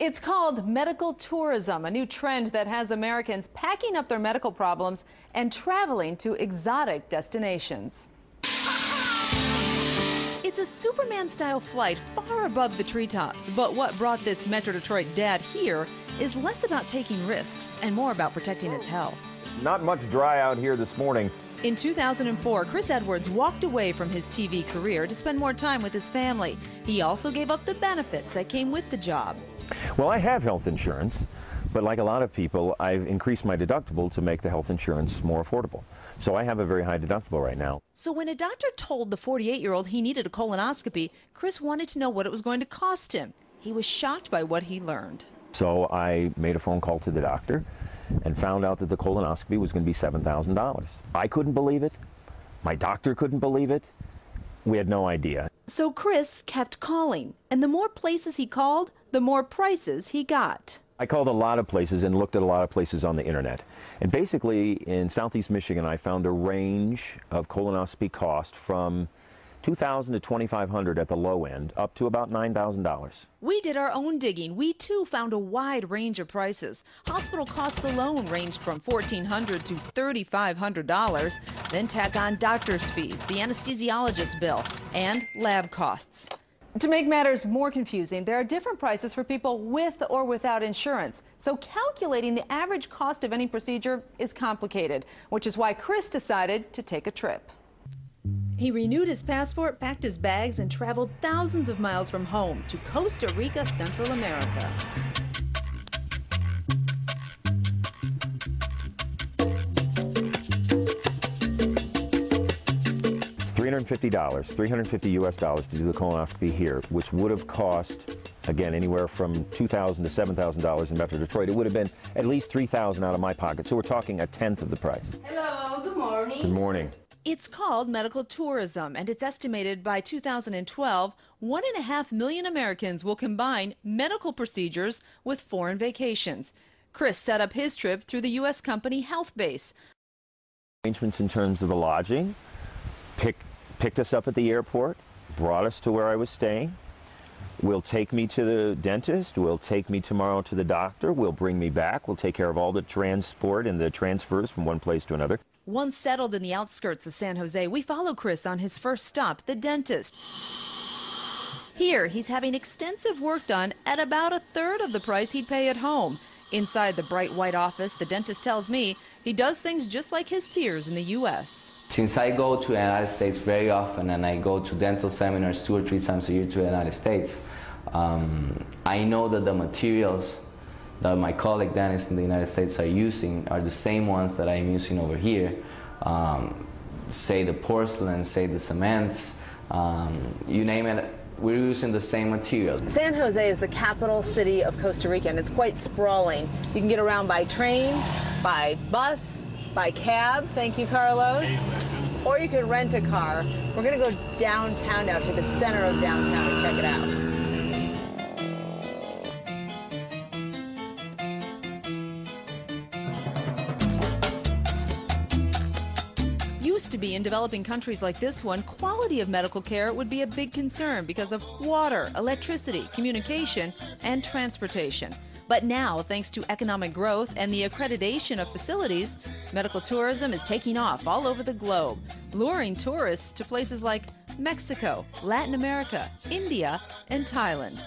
It's called medical tourism, a new trend that has Americans packing up their medical problems and traveling to exotic destinations. It's a Superman-style flight far above the treetops, but what brought this Metro Detroit dad here is less about taking risks and more about protecting his health. Not much dry out here this morning. In 2004, Chris Edwards walked away from his TV career to spend more time with his family. He also gave up the benefits that came with the job. Well, I have health insurance, but like a lot of people, I've increased my deductible to make the health insurance more affordable. So I have a very high deductible right now. So when a doctor told the 48-year-old he needed a colonoscopy, Chris wanted to know what it was going to cost him. He was shocked by what he learned. So I made a phone call to the doctor and found out that the colonoscopy was going to be $7,000. I couldn't believe it. My doctor couldn't believe it. We had no idea. So Chris kept calling, and the more places he called, the more prices he got. I called a lot of places and looked at a lot of places on the internet. And basically in Southeast Michigan, I found a range of colonoscopy cost from $2,000 to $2,500 at the low end, up to about $9,000. We did our own digging. We too found a wide range of prices. Hospital costs alone ranged from $1,400 to $3,500. Then tack on doctor's fees, the anesthesiologist bill, and lab costs. To make matters more confusing, there are different prices for people with or without insurance. So calculating the average cost of any procedure is complicated, which is why Chris decided to take a trip. He renewed his passport, packed his bags, and traveled thousands of miles from home to Costa Rica, Central America. It's $350, 350 US dollars to do the colonoscopy here, which would have cost, again, anywhere from $2,000 to $7,000 in Metro Detroit. It would have been at least $3,000 out of my pocket. So we're talking a tenth of the price. Hello, good morning. Good morning. It's called medical tourism, and it's estimated by 2012, 1.5 million Americans will combine medical procedures with foreign vacations. Chris set up his trip through the U.S. company Health Base. Arrangements in terms of the lodging, picked us up at the airport, brought us to where I was staying, will take me to the dentist, will take me tomorrow to the doctor, will bring me back, will take care of all the transport and the transfers from one place to another. Once settled in the outskirts of San Jose, we follow Chris on his first stop, the dentist. Here, he's having extensive work done at about a third of the price he'd pay at home. Inside the bright white office, the dentist tells me he does things just like his peers in the U.S. Since I go to the United States very often and I go to dental seminars 2 or 3 times a year to the United States, I know that the materials that my colleague dentists in the United States are using are the same ones that I'm using over here. Say the porcelain, say the cements, you name it, we're using the same materials. San Jose is the capital city of Costa Rica, and it's quite sprawling. You can get around by train, by bus, by cab, thank you, Carlos, or you could rent a car. We're gonna go downtown now, to the center of downtown, and check it out. Used to be in developing countries like this one, quality of medical care would be a big concern because of water, electricity, communication, and transportation. But now, thanks to economic growth and the accreditation of facilities, medical tourism is taking off all over the globe, luring tourists to places like Mexico, Latin America, India, and Thailand.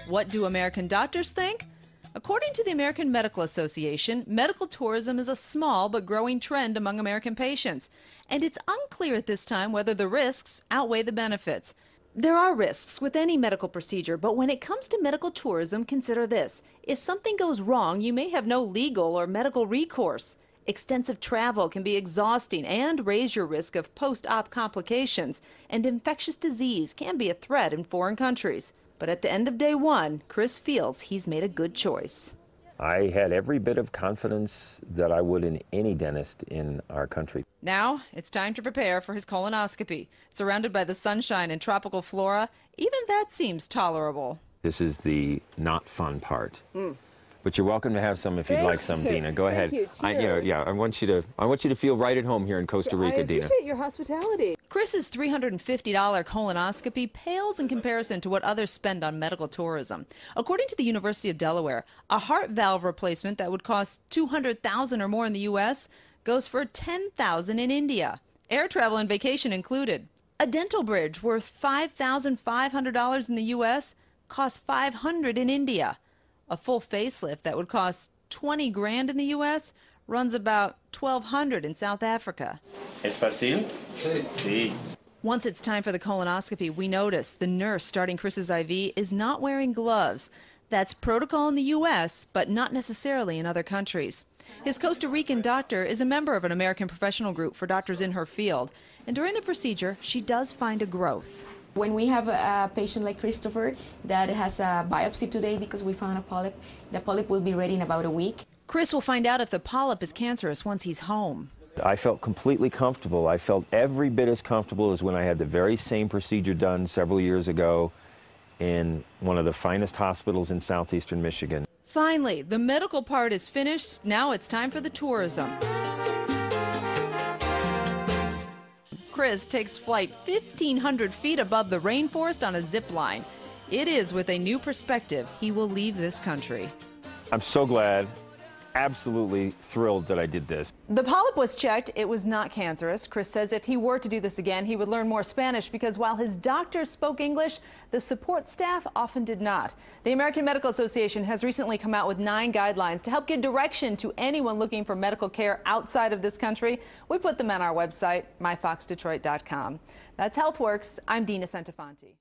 What do American doctors think? According to the American Medical Association, medical tourism is a small but growing trend among American patients, and it's unclear at this time whether the risks outweigh the benefits. There are risks with any medical procedure, but when it comes to medical tourism, consider this. If something goes wrong, you may have no legal or medical recourse. Extensive travel can be exhausting and raise your risk of post-op complications, and infectious disease can be a threat in foreign countries. But at the end of day one, Chris feels he's made a good choice. I had every bit of confidence that I would in any dentist in our country. Now, it's time to prepare for his colonoscopy. Surrounded by the sunshine and tropical flora, even that seems tolerable. This is the not fun part. but you're welcome to have some if you'd like some, Dina. Go ahead. Thank you. Yeah, I want you to feel right at home here in Costa Rica, Dina. I appreciate your hospitality. Chris's $350 colonoscopy pales in comparison to what others spend on medical tourism. According to the University of Delaware, a heart valve replacement that would cost $200,000 or more in the U.S. goes for $10,000 in India. Air travel and vacation included. A dental bridge worth $5,500 in the U.S. costs $500 in India. A full facelift that would cost $20,000 in the U.S. runs about $1,200 in South Africa. ¿Es fácil? Sí. Once it's time for the colonoscopy, we notice the nurse starting Chris's IV is not wearing gloves. That's protocol in the U.S., but not necessarily in other countries. His Costa Rican doctor is a member of an American professional group for doctors in her field, and during the procedure, she does find a growth. When we have a patient like Christopher that has a biopsy today because we found a polyp, the polyp will be ready in about a week. Chris will find out if the polyp is cancerous once he's home. I felt completely comfortable. I felt every bit as comfortable as when I had the very same procedure done several years ago in one of the finest hospitals in southeastern Michigan. Finally, the medical part is finished. Now it's time for the tourism. Chris takes flight 1,500 feet above the rainforest on a zip line. It is with a new perspective he will leave this country. I'm so glad, absolutely thrilled that I did this. The polyp was checked. It was not cancerous. Chris says if he were to do this again, he would learn more Spanish because while his doctors spoke English, the support staff often did not. The American Medical Association has recently come out with 9 guidelines to help give direction to anyone looking for medical care outside of this country. We put them on our website, myfoxdetroit.com. That's HealthWorks. I'm Dina Santafanti.